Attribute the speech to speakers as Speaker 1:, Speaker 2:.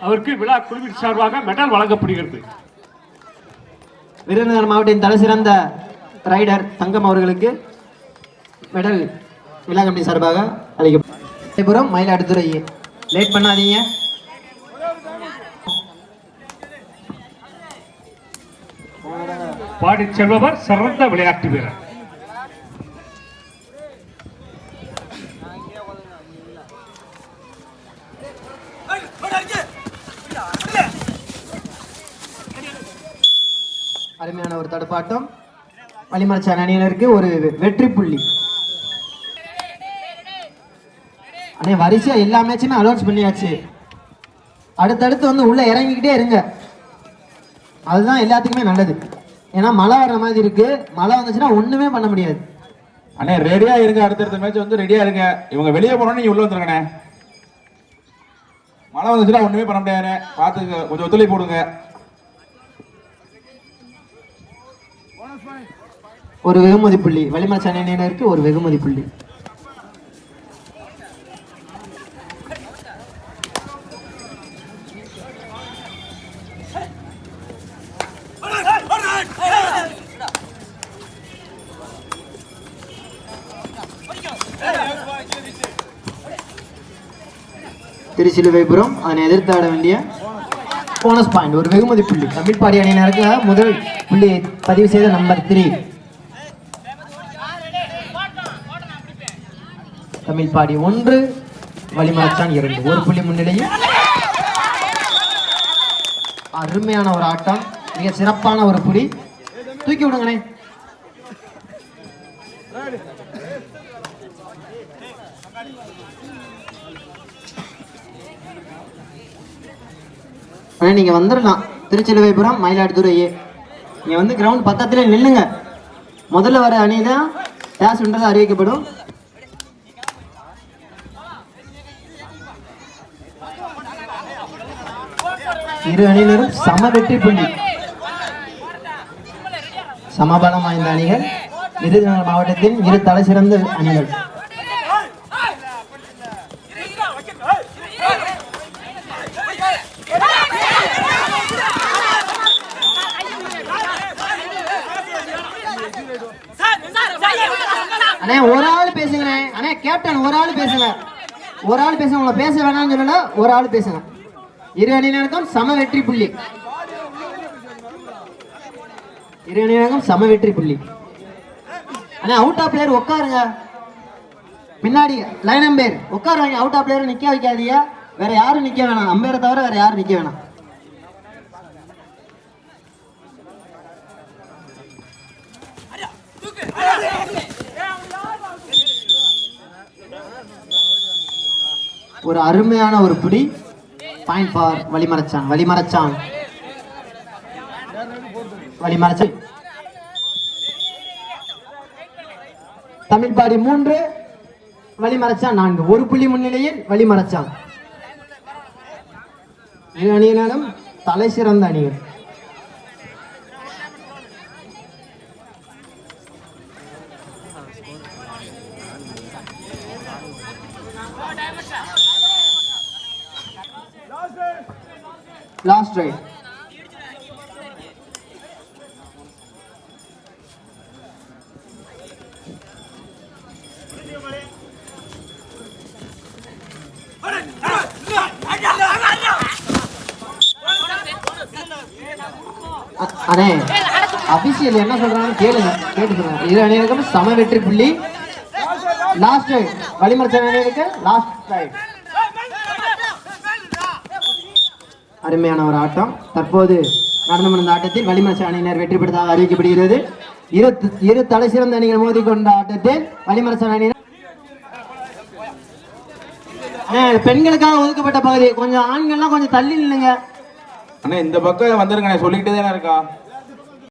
Speaker 1: அவருக்கு விழா குழுவின் சார்பாக மெடல் வழங்கப்படுகிறது.
Speaker 2: விருதுநகர் மாவட்டத்தின் தலைசிறந்த ரைடர் தங்கம் அவர்களுக்கு மெடல் விழா கமிட்டி சார்பாக அளிக்கப்படும். மயிலாடுதுறை லேட் பண்ணாதீங்க.
Speaker 1: பாடி செல்பவர் சிறந்த விளையாட்டு வீரர்.
Speaker 2: அருமையான ஒரு தடுப்பாட்டம். வளிமரச்சான் அணியினருக்கு ஒரு வெற்றி புள்ளி. அண்ணே வரிசையா எல்லா மேட்சுமே அலௌன்ஸ் பண்ணியாச்சு. அடுத்தடுத்து வந்து உள்ள இறங்கிக்கிட்டே இருங்க, அதுதான் எல்லாத்துக்குமே நல்லது. ஏன்னா மழை வர்ற மாதிரி இருக்கு, மழை வந்துச்சுன்னா ஒண்ணுமே பண்ண முடியாது.
Speaker 3: அண்ணே ரெடியா இருங்க, அடுத்தடுத்த மேட்ச் வந்து ரெடியா இருங்க. இவங்க வெளியே போனோன்னு நீங்க உள்ள வந்துருங்கண்ணே. மழை வந்துச்சுன்னா ஒண்ணுமே பண்ண முடியாதுண்ணே, பார்த்துக்க, கொஞ்சம் ஒத்துழைப்பு போடுங்க.
Speaker 2: ஒரு வெகுமதி புள்ளி வளிமரச்சான் அணியினருக்கு ஒரு வெகுமதி புள்ளி. திருச்சிலுவைபுரம் அதனை எதிர்த்து ஆட வேண்டிய போனஸ் பாயிண்ட் ஒரு வெகுமதி புள்ளி. தமிழ் பாடி அணியினருக்கு முதல் புள்ளியை பதிவு செய்த நம்பர் 3 தமிழ் பாடி 1 வளிமரச்சான் 2 ஒரு புள்ளி முன்னிலையில். அருமையான ஒரு ஆட்டம், மிக சிறப்பான ஒரு புள்ளி. தூக்கி விடுங்கண்ணே. நீங்க வந்துடலாம். திருச்சிலுவைபுரம் மயிலாடுதுறை நீங்க வந்து கிரவுண்ட் பக்கத்துல நில்லுங்க. முதல்ல வர அணிதான் டேஸ் என்றது அறிவிக்கப்படும். இரு அணியினரும் சம வெற்றி புள்ளி. சமபலம் வாய்ந்த அணிகள் விருதுநகர் மாவட்டத்தின் இரு தலை சிறந்த அணிகள். அண்ணே ஒரு ஆள் பேசுங்க. அண்ணே கேப்டன் ஒரு ஆள் பேசுங்க. ஒரு ஆள் பேசுங்க, உங்களை பேச வேணாம்னு சொல்லல, ஒரு ஆள் பேசுங்க. இரு அணியினருக்கும் சம வெற்றி புள்ளி. இரு அணியினருக்கும் சம வெற்றி புள்ளி. அண்ணே அவுட் ஆஃப் பிளேயர் உட்காருங்க. பின்னாடி லைன் அம்பேர் உட்காருவாங்க. அவுட் ஆஃப் பிளேயர் நிக்க வைக்காதீங்க. வேற யாரும் நிக்க வேணாம், அம்பேரை தவிர வேற யாரும் நிக்க வேணாம். ஒரு அருமையான ஒரு புடி. பாயிண்ட் ஃபார் வளிமரச்சான். வளிமரச்சான் வளிமரச்சான். தமிழ் பாடி 3 வளிமரச்சான் 4 ஒரு புள்ளி முன்னிலையில் வளிமரச்சான். இரு அணியினரும் தலை சிறந்த அணிகள். Last right. அண்ணே அபிஷியல் என்ன சொல்றாங்க கேளுங்க, கேட்டு சொல்லுங்க. இரு அணியினருக்கும் சம வெற்றி புள்ளி. லாஸ்ட் ரைட் வளிமரச்சான் அணியினருக்கு லாஸ்ட் ரைட். அருமையான ஒரு ஆட்டம். தற்போது நடந்து முடிந்த ஆட்டத்தில் வளிமரச்சான் அணியினர் வெற்றி பெற்றதாக அறிவிக்கப்படுகிறது. இரு தலை சிறந்த அணிகள் மோதிக்கொண்ட ஆட்டத்தில் வளிமரச்சான் அணியினர் பெண்களுக்காக ஒதுக்கப்பட்ட பகுதி. கொஞ்சம் ஆண்கள்லாம் கொஞ்சம் தள்ளி நில்லுங்க.
Speaker 3: அண்ணா இந்த பக்கம் வந்துருங்க, சொல்லிக்கிட்டே தானே இருக்கா.